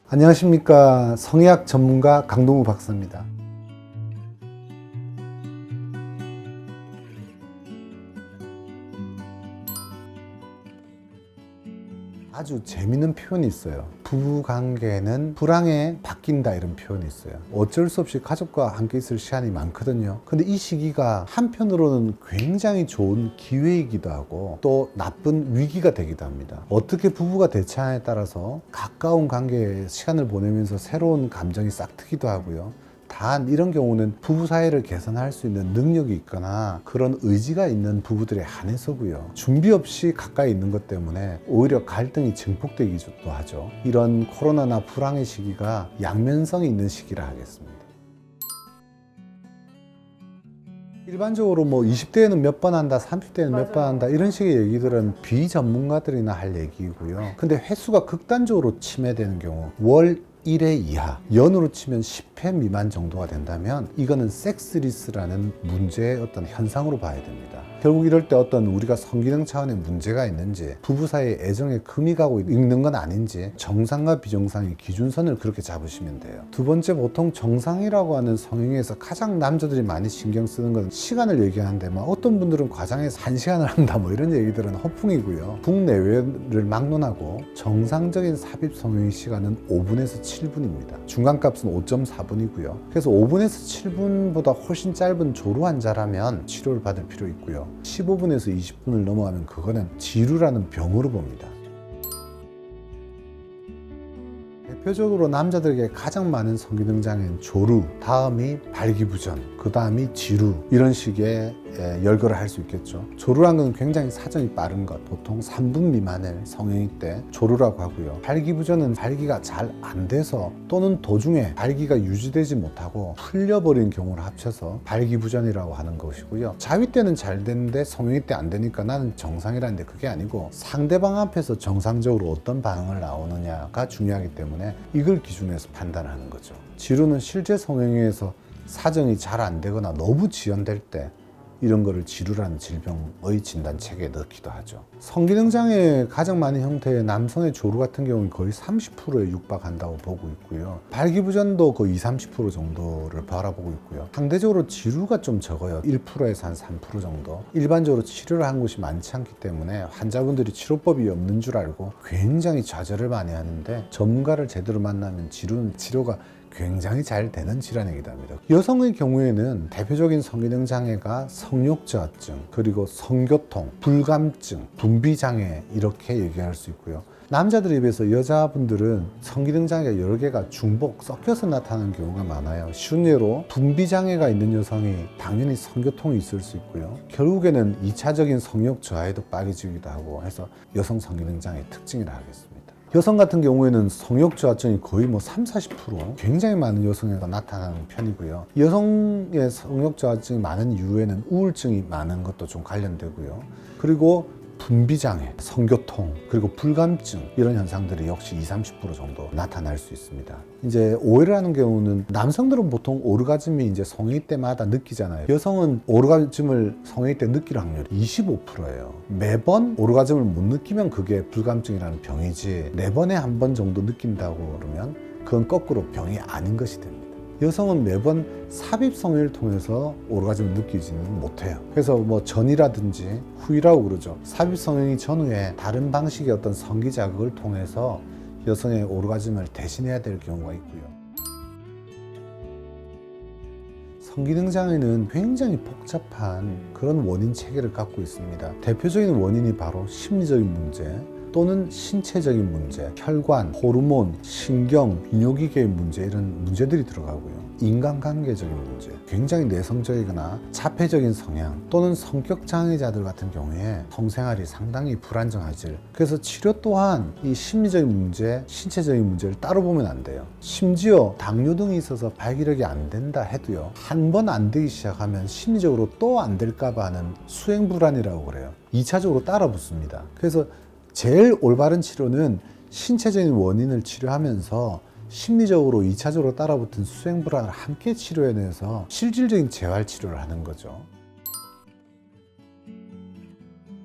안녕하십니까. 성의학 전문가 강동우 박사입니다. 아주 재미있는 표현이 있어요. 부부관계는 불황에 바뀐다, 이런 표현이 있어요. 어쩔 수 없이 가족과 함께 있을 시간이 많거든요. 근데 이 시기가 한편으로는 굉장히 좋은 기회이기도 하고 또 나쁜 위기가 되기도 합니다. 어떻게 부부가 대처하냐에 따라서 가까운 관계에 시간을 보내면서 새로운 감정이 싹트기도 하고요. 단 이런 경우는 부부 사이를 개선할 수 있는 능력이 있거나 그런 의지가 있는 부부들에 한해서고요. 준비 없이 가까이 있는 것 때문에 오히려 갈등이 증폭되기도 하죠. 이런 코로나나 불황의 시기가 양면성이 있는 시기라 하겠습니다. 일반적으로 20대에는 몇 번 한다, 30대에는 몇 번 한다, 이런 식의 얘기들은 비전문가들이나 할 얘기고요. 근데 횟수가 극단적으로 침해되는 경우, 월 1회 이하, 연으로 치면 10회 미만 정도가 된다면 이거는 섹스리스라는 문제의 어떤 현상으로 봐야 됩니다. 결국 이럴 때 어떤 우리가 성기능 차원의 문제가 있는지, 부부 사이에 애정에 금이 가고 있는 건 아닌지 정상과 비정상의 기준선을 그렇게 잡으시면 돼요. 두 번째, 보통 정상이라고 하는 성형에서 가장 남자들이 많이 신경 쓰는 건 시간을 얘기하는데 어떤 분들은 과장해서 1시간을 한다 이런 얘기들은 허풍이고요. 국내외를 막론하고 정상적인 삽입 성형의 시간은 5분에서 7분입니다. 중간값은 5.4분이고요. 그래서 5분에서 7분보다 훨씬 짧은 조루 환자라면 치료를 받을 필요 있고요. 15분에서 20분을 넘어가면 그거는 지루라는 병으로 봅니다. 대표적으로 남자들에게 가장 많은 성기능 장애는 조루, 다음이 발기부전, 그 다음이 지루, 이런 식의 열거를 할 수 있겠죠. 조루란 건 굉장히 사정이 빠른 것, 보통 3분 미만의 성형일 때 조루라고 하고요. 발기부전은 발기가 잘 안 돼서 또는 도중에 발기가 유지되지 못하고 풀려버린 경우를 합쳐서 발기부전이라고 하는 것이고요. 자위 때는 잘 되는데 성형일 때 안 되니까 나는 정상이라는데 그게 아니고 상대방 앞에서 정상적으로 어떤 반응을 나오느냐가 중요하기 때문에 이걸 기준해서 판단하는 거죠. 지루는 실제 성형에서 사정이 잘 안 되거나 너무 지연될 때 이런 거를 지루라는 질병의 진단 체계에 넣기도 하죠. 성기능 장애의 가장 많은 형태의 남성의 조루 같은 경우는 거의 30%에 육박한다고 보고 있고요. 발기부전도 거의 20-30% 정도를 바라보고 있고요. 상대적으로 지루가 좀 적어요. 1%에서 한 3% 정도. 일반적으로 치료를 한 곳이 많지 않기 때문에 환자분들이 치료법이 없는 줄 알고 굉장히 좌절을 많이 하는데, 전문가를 제대로 만나면 지루는 치료가 굉장히 잘 되는 질환이기도 합니다. 여성의 경우에는 대표적인 성기능 장애가 성욕저하증, 그리고 성교통, 불감증, 분비장애, 이렇게 얘기할 수 있고요. 남자들에 비해서 여자분들은 성기능 장애가 여러 개가 중복 섞여서 나타나는 경우가 많아요. 쉬운 예로 분비장애가 있는 여성이 당연히 성교통이 있을 수 있고요. 결국에는 2차적인 성욕 저하에도 빠지기도 하고 해서 여성 성기능 장애의 특징이라 하겠습니다. 여성 같은 경우에는 성욕 저하증이 거의 30-40% 굉장히 많은 여성에서 나타나는 편이고요. 여성의 성욕 저하증이 많은 이유에는 우울증이 많은 것도 좀 관련되고요. 그리고 분비장애, 성교통, 그리고 불감증, 이런 현상들이 역시 20-30% 정도 나타날 수 있습니다. 이제 오해를 하는 경우는 남성들은 보통 오르가즘이 이제 성일 때마다 느끼잖아요. 여성은 오르가즘을 성일 때 느낄 확률이 25%예요. 매번 오르가즘을 못 느끼면 그게 불감증이라는 병이지, 4번에 한 번 정도 느낀다고 그러면 그건 거꾸로 병이 아닌 것이 됩니다. 여성은 매번 삽입 성형을 통해서 오르가즘을 느끼지는 못해요. 그래서 전이라든지 후이라고 그러죠. 삽입 성형이 전후에 다른 방식의 어떤 성기 자극을 통해서 여성의 오르가즘을 대신해야 될 경우가 있고요. 성기능 장애는 굉장히 복잡한 그런 원인 체계를 갖고 있습니다. 대표적인 원인이 바로 심리적인 문제, 또는 신체적인 문제, 혈관, 호르몬, 신경, 비뇨기계의 문제, 이런 문제들이 들어가고요. 인간관계적인 문제, 굉장히 내성적이거나 자폐적인 성향 또는 성격 장애자들 같은 경우에 성생활이 상당히 불안정하지. 그래서 치료 또한 이 심리적인 문제, 신체적인 문제를 따로 보면 안 돼요. 심지어 당뇨 등이 있어서 발기력이 안 된다 해도요, 한 번 안 되기 시작하면 심리적으로 또 안 될까 봐 하는 수행불안이라고 그래요. 2차적으로 따라 붙습니다. 그래서 제일 올바른 치료는 신체적인 원인을 치료하면서 심리적으로 2차적으로 따라붙은 수행불안을 함께 치료해내서 실질적인 재활 치료를 하는 거죠.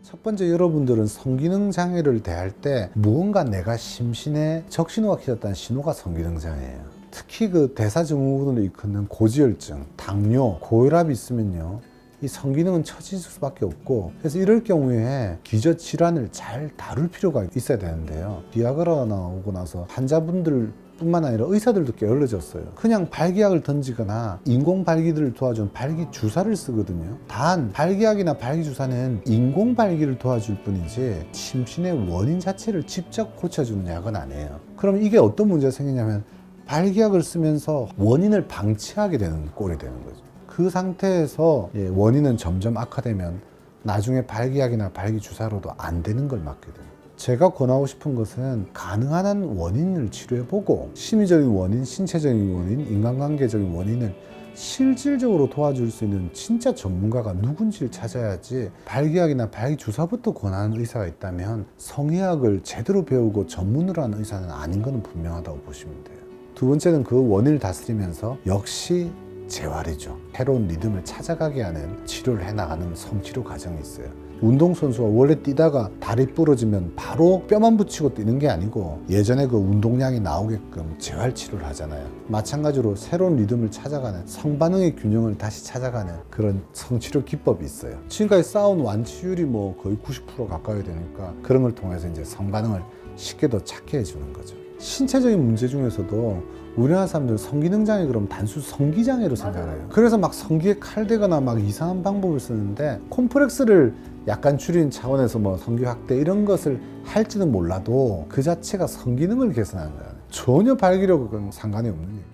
첫 첫 번째, 여러분들은 성기능 장애를 대할 때 무언가 내가 심신에 적신호가 켜졌다는 신호가 성기능 장애예요. 특히 그 대사증후군으로 일컫는 고지혈증, 당뇨, 고혈압이 있으면요, 이 성기능은 처질 수밖에 없고, 그래서 이럴 경우에 기저 질환을 잘 다룰 필요가 있어야 되는데요. 비아그라 나오고 나서 환자분들 뿐만 아니라 의사들도 게을러졌어요. 그냥 발기약을 던지거나 인공 발기를 도와준 발기 주사를 쓰거든요. 단 발기약이나 발기 주사는 인공 발기를 도와줄 뿐이지 심신의 원인 자체를 직접 고쳐주는 약은 아니에요. 그럼 이게 어떤 문제가 생기냐면, 발기약을 쓰면서 원인을 방치하게 되는 꼴이 되는 거죠. 그 상태에서 원인은 점점 악화되면 나중에 발기약이나 발기 주사로도 안 되는 걸 막게 돼요. 제가 권하고 싶은 것은 가능한 한 원인을 치료해보고, 심리적인 원인, 신체적인 원인, 인간관계적인 원인을 실질적으로 도와줄 수 있는 진짜 전문가가 누군지를 찾아야지, 발기약이나 발기 주사부터 권하는 의사가 있다면 성의학을 제대로 배우고 전문으로 하는 의사는 아닌 것은 분명하다고 보시면 돼요. 두 번째는 그 원인을 다스리면서 역시 재활이죠. 새로운 리듬을 찾아가게 하는 치료를 해나가는 성치료 과정이 있어요. 운동선수가 원래 뛰다가 다리 부러지면 바로 뼈만 붙이고 뛰는 게 아니고 예전에 그 운동량이 나오게끔 재활치료를 하잖아요. 마찬가지로 새로운 리듬을 찾아가는, 성반응의 균형을 다시 찾아가는 그런 성치료 기법이 있어요. 지금까지 쌓아온 완치율이 뭐 거의 90% 가까이 되니까 그런 걸 통해서 이제 성반응을 쉽게 더 찾게 해주는 거죠. 신체적인 문제 중에서도 우리나라 사람들 성기능장애 그럼 단순 성기장애로 생각해요. 그래서 막 성기에 칼대거나 막 이상한 방법을 쓰는데, 콤플렉스를 약간 줄이는 차원에서 뭐 성기 확대 이런 것을 할지는 몰라도 그 자체가 성기능을 개선하는 거예요. 전혀 발기력은 상관이 없는 얘기예요.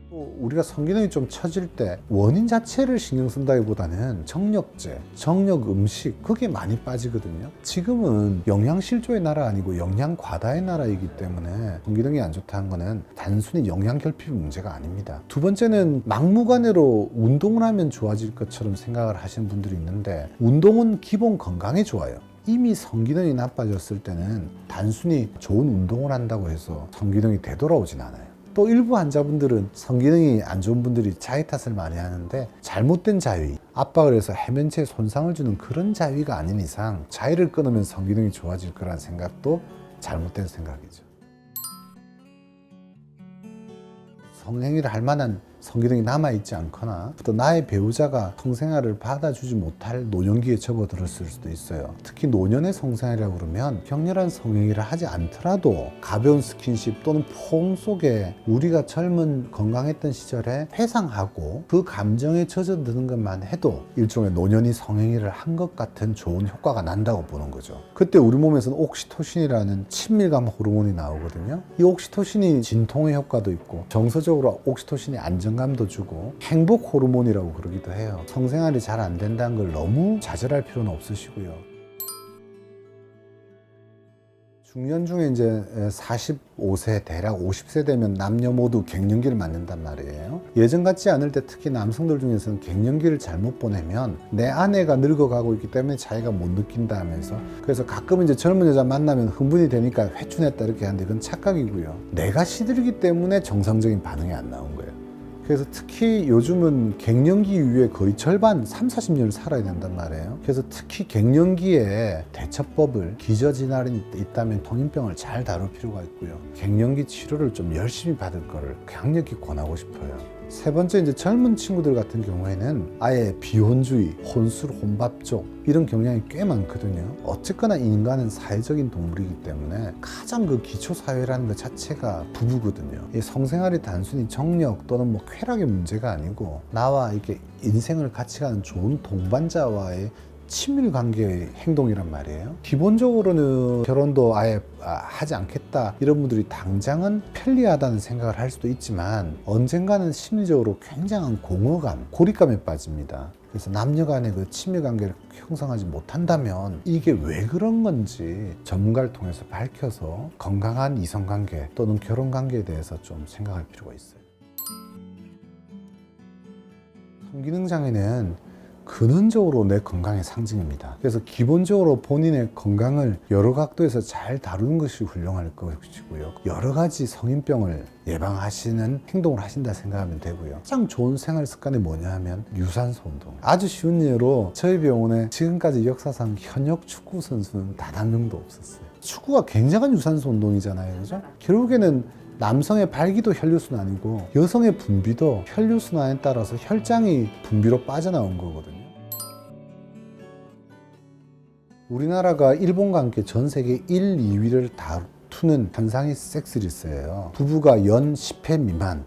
또 우리가 성기능이 좀 처질 때 원인 자체를 신경 쓴다기보다는 정력제, 정력 음식, 그게 많이 빠지거든요. 지금은 영양실조의 나라 아니고 영양과다의 나라이기 때문에 성기능이 안 좋다는 거는 단순히 영양결핍 문제가 아닙니다. 두 번째는 막무가내로 운동을 하면 좋아질 것처럼 생각을 하시는 분들이 있는데, 운동은 기본 건강에 좋아요. 이미 성기능이 나빠졌을 때는 단순히 좋은 운동을 한다고 해서 성기능이 되돌아오진 않아요. 또 일부 환자분들은 성기능이 안 좋은 분들이 자위 탓을 많이 하는데, 잘못된 자위, 압박을 해서 해면체에 손상을 주는 그런 자위가 아닌 이상 자위를 끊으면 성기능이 좋아질 거라는 생각도 잘못된 생각이죠. 성행위를 할 만한 성기능이 남아있지 않거나, 또 나의 배우자가 성생활을 받아주지 못할 노년기에 접어들었을 수도 있어요. 특히 노년의 성생활이라고 그러면 격렬한 성행위를 하지 않더라도 가벼운 스킨십 또는 포옹 속에 우리가 젊은 건강했던 시절에 회상하고 그 감정에 젖어드는 것만 해도 일종의 노년이 성행위를 한 것 같은 좋은 효과가 난다고 보는 거죠. 그때 우리 몸에서는 옥시토신이라는 친밀감 호르몬이 나오거든요. 이 옥시토신이 진통의 효과도 있고, 정서적으로 옥시토신이 안정감도 주고 행복 호르몬이라고 그러기도 해요. 성생활이 잘 안 된다는 걸 너무 좌절할 필요는 없으시고요. 중년 중에 이제 45세, 대략 50세 되면 남녀 모두 갱년기를 맞는단 말이에요. 예전 같지 않을 때 특히 남성들 중에서는 갱년기를 잘못 보내면 내 아내가 늙어가고 있기 때문에 자기가 못 느낀다 하면서, 그래서 가끔 이제 젊은 여자 만나면 흥분이 되니까 회춘했다 이렇게 하는데 그건 착각이고요. 내가 시들기 때문에 정상적인 반응이 안 나온 거예요. 그래서 특히 요즘은 갱년기 이후에 거의 절반, 30-40년을 살아야 된단 말이에요. 그래서 특히 갱년기에 대처법을, 기저질환이 있다면 통인병을 잘 다룰 필요가 있고요. 갱년기 치료를 좀 열심히 받을 거를 강력히 권하고 싶어요. 세 번째, 이제 젊은 친구들 같은 경우에는 아예 비혼주의, 혼술, 혼밥족 이런 경향이 꽤 많거든요. 어쨌거나 인간은 사회적인 동물이기 때문에 가장 그 기초 사회라는 것 자체가 부부거든요. 이 성생활이 단순히 정력 또는 뭐 쾌락의 문제가 아니고 나와 이렇게 인생을 같이 가는 좋은 동반자와의 친밀 관계의 행동이란 말이에요. 기본적으로는 결혼도 아예 하지 않겠다 이런 분들이 당장은 편리하다는 생각을 할 수도 있지만, 언젠가는 심리적으로 굉장한 공허감, 고립감에 빠집니다. 그래서 남녀 간의 그 친밀 관계를 형성하지 못한다면 이게 왜 그런 건지 전문가를 통해서 밝혀서 건강한 이성 관계 또는 결혼 관계에 대해서 좀 생각할 필요가 있어요. 성기능 장애는 근원적으로 내 건강의 상징입니다. 그래서 기본적으로 본인의 건강을 여러 각도에서 잘 다루는 것이 훌륭할 것이고요. 여러 가지 성인병을 예방하시는 행동을 하신다 생각하면 되고요. 가장 좋은 생활 습관이 뭐냐 하면 유산소 운동. 아주 쉬운 예로 저희 병원에 지금까지 역사상 현역 축구 선수는 단 한 명도 없었어요. 축구가 굉장한 유산소 운동이잖아요. 그죠? 결국에는 남성의 발기도 혈류순환이고 여성의 분비도 혈류순환에 따라서 혈장이 분비로 빠져나온 거거든요. 우리나라가 일본과 함께 전 세계 1, 2위를 다투는 현상이 섹스리스예요. 부부가 연 10회 미만,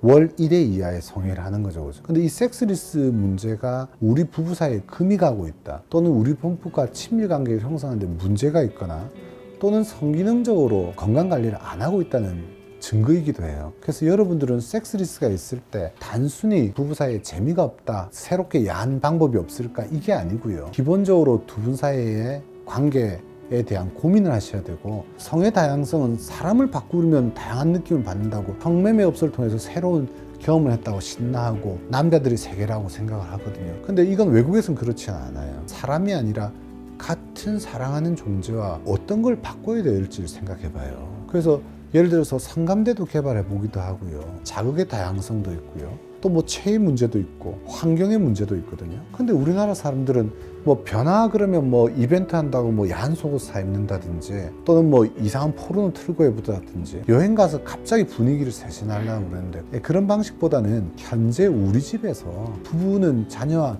월 1회 이하의 성애를 하는 거죠. 그죠? 근데 이 섹스리스 문제가 우리 부부 사이에 금이 가고 있다. 또는 우리 부부가 친밀 관계를 형성하는데 문제가 있거나 또는 성기능적으로 건강관리를 안 하고 있다는 증거이기도 해요. 그래서 여러분들은 섹스리스가 있을 때 단순히 부부 사이에 재미가 없다, 새롭게 야한 방법이 없을까, 이게 아니고요. 기본적으로 두 분 사이의 관계에 대한 고민을 하셔야 되고, 성의 다양성은 사람을 바꾸면 다양한 느낌을 받는다고, 성매매 업소를 통해서 새로운 경험을 했다고 신나하고 남자들이 세계라고 생각을 하거든요. 근데 이건 외국에서는 그렇지 않아요. 사람이 아니라 같은 사랑하는 존재와 어떤 걸 바꿔야 될지를 생각해 봐요. 그래서 예를 들어서 성감대도 개발해 보기도 하고요. 자극의 다양성도 있고요. 또 뭐 체위 문제도 있고 환경의 문제도 있거든요. 근데 우리나라 사람들은 뭐 변화 그러면 뭐 이벤트 한다고 뭐 야한 속옷 사 입는다든지 또는 뭐 이상한 포르노 틀고 해보다든지 여행 가서 갑자기 분위기를 쇄신하려고 그러는데, 그런 방식보다는 현재 우리 집에서 부부는 자녀와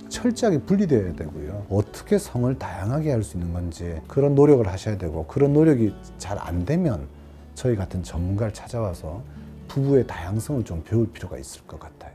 철저하게 분리되어야 되고요. 어떻게 성을 다양하게 할 수 있는 건지 그런 노력을 하셔야 되고, 그런 노력이 잘 안 되면 저희 같은 전문가를 찾아와서 부부의 다양성을 좀 배울 필요가 있을 것 같아요.